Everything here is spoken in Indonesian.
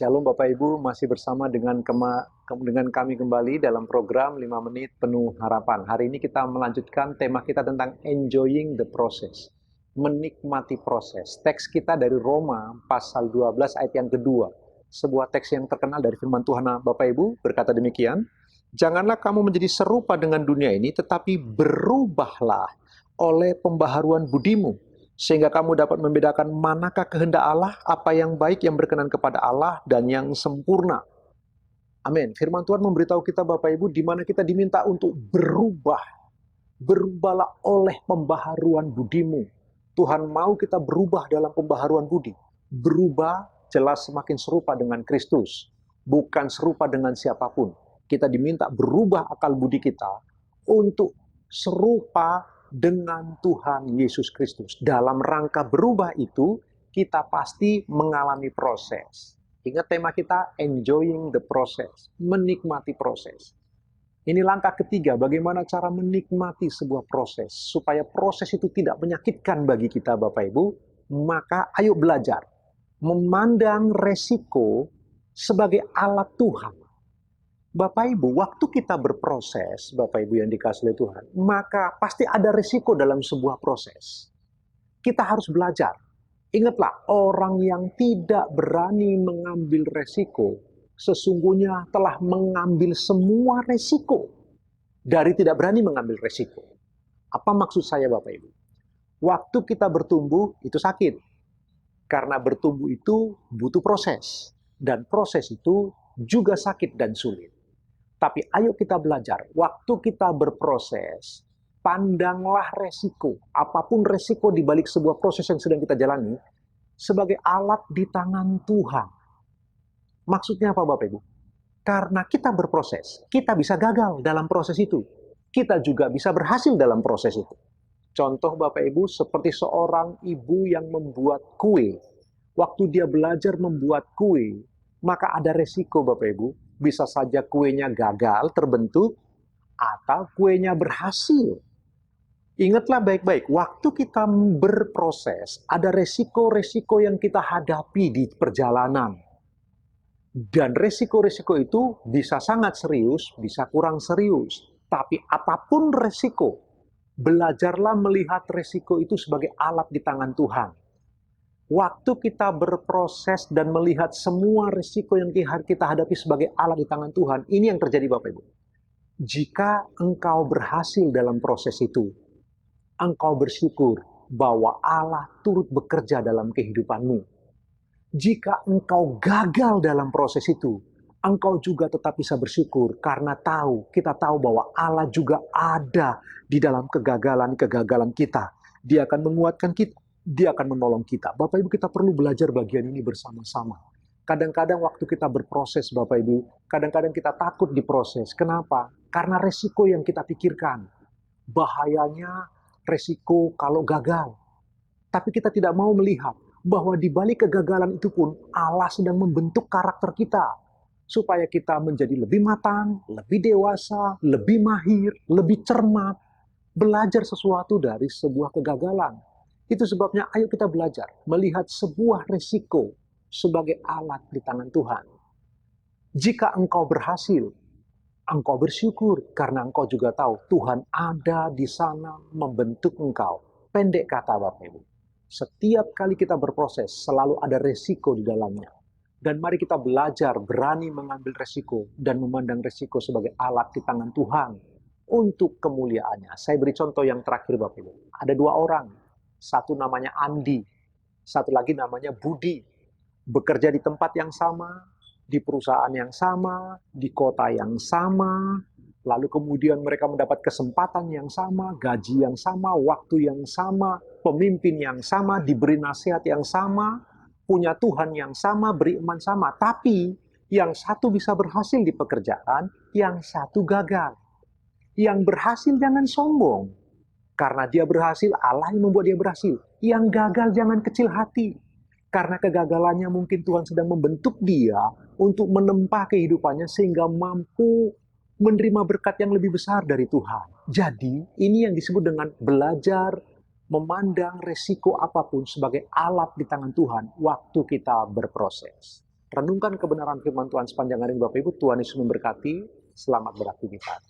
Shalom Bapak Ibu, masih bersama dengan kami kembali dalam program 5 menit penuh harapan. Hari ini kita melanjutkan tema kita tentang enjoying the process, menikmati proses. Teks kita dari Roma pasal 12 ayat yang kedua. Sebuah teks yang terkenal dari firman Tuhan. Bapak Ibu berkata demikian, "Janganlah kamu menjadi serupa dengan dunia ini, tetapi berubahlah oleh pembaharuan budimu, sehingga kamu dapat membedakan manakah kehendak Allah, apa yang baik, yang berkenan kepada Allah, dan yang sempurna." Amin. Firman Tuhan memberitahu kita Bapak Ibu, di mana kita diminta untuk berubah. Berubahlah oleh pembaharuan budimu. Tuhan mau kita berubah dalam pembaharuan budi. Berubah jelas semakin serupa dengan Kristus, bukan serupa dengan siapapun. Kita diminta berubah akal budi kita untuk serupa dengan Tuhan Yesus Kristus. Dalam rangka berubah itu, kita pasti mengalami proses. Ingat tema kita, enjoying the process, menikmati proses. Ini langkah ketiga, bagaimana cara menikmati sebuah proses, supaya proses itu tidak menyakitkan bagi kita Bapak Ibu. Maka ayo belajar, memandang resiko sebagai alat Tuhan. Bapak Ibu, waktu kita berproses, Bapak Ibu yang dikasihi oleh Tuhan, maka pasti ada resiko dalam sebuah proses. Kita harus belajar. Ingatlah, orang yang tidak berani mengambil resiko, sesungguhnya telah mengambil semua resiko dari tidak berani mengambil resiko. Apa maksud saya Bapak Ibu? Waktu kita bertumbuh, itu sakit. Karena bertumbuh itu butuh proses. Dan proses itu juga sakit dan sulit. Tapi ayo kita belajar, waktu kita berproses, pandanglah resiko, apapun resiko di balik sebuah proses yang sedang kita jalani, sebagai alat di tangan Tuhan. Maksudnya apa Bapak Ibu? Karena kita berproses, kita bisa gagal dalam proses itu. Kita juga bisa berhasil dalam proses itu. Contoh Bapak Ibu, seperti seorang ibu yang membuat kue. Waktu dia belajar membuat kue, maka ada resiko Bapak Ibu. Bisa saja kuenya gagal terbentuk, atau kuenya berhasil. Ingatlah baik-baik, waktu kita berproses, ada resiko-resiko yang kita hadapi di perjalanan. Dan resiko-resiko itu bisa sangat serius, bisa kurang serius. Tapi apapun resiko, belajarlah melihat resiko itu sebagai alat di tangan Tuhan. Waktu kita berproses dan melihat semua risiko yang kita hadapi sebagai alat di tangan Tuhan, ini yang terjadi Bapak Ibu. Jika engkau berhasil dalam proses itu, engkau bersyukur bahwa Allah turut bekerja dalam kehidupanmu. Jika engkau gagal dalam proses itu, engkau juga tetap bisa bersyukur karena kita tahu bahwa Allah juga ada di dalam kegagalan-kegagalan kita. Dia akan menguatkan kita. Dia akan menolong kita. Bapak Ibu, kita perlu belajar bagian ini bersama-sama. Kadang-kadang waktu kita berproses, Bapak Ibu, kadang-kadang kita takut diproses. Kenapa? Karena resiko yang kita pikirkan. Bahayanya resiko kalau gagal. Tapi kita tidak mau melihat bahwa di balik kegagalan itu pun Allah sedang membentuk karakter kita. Supaya kita menjadi lebih matang, lebih dewasa, lebih mahir, lebih cermat. Belajar sesuatu dari sebuah kegagalan. Itu sebabnya ayo kita belajar melihat sebuah resiko sebagai alat di tangan Tuhan. Jika engkau berhasil, engkau bersyukur karena engkau juga tahu Tuhan ada di sana membentuk engkau. Pendek kata Bapak Ibu, setiap kali kita berproses selalu ada resiko di dalamnya. Dan mari kita belajar berani mengambil resiko dan memandang resiko sebagai alat di tangan Tuhan untuk kemuliaannya. Saya beri contoh yang terakhir Bapak Ibu. Ada dua orang. Satu namanya Andi, satu lagi namanya Budi. Bekerja di tempat yang sama, di perusahaan yang sama, di kota yang sama, lalu kemudian mereka mendapat kesempatan yang sama, gaji yang sama, waktu yang sama, pemimpin yang sama, diberi nasihat yang sama, punya Tuhan yang sama, beri iman sama. Tapi yang satu bisa berhasil di pekerjaan, yang satu gagal. Yang berhasil jangan sombong. Karena dia berhasil, Allah yang membuat dia berhasil. Yang gagal jangan kecil hati. Karena kegagalannya mungkin Tuhan sedang membentuk dia untuk menempa kehidupannya sehingga mampu menerima berkat yang lebih besar dari Tuhan. Jadi, ini yang disebut dengan belajar memandang resiko apapun sebagai alat di tangan Tuhan waktu kita berproses. Renungkan kebenaran firman Tuhan sepanjang hari ini Bapak Ibu. Tuhan Yesus memberkati. Selamat beraktivitas.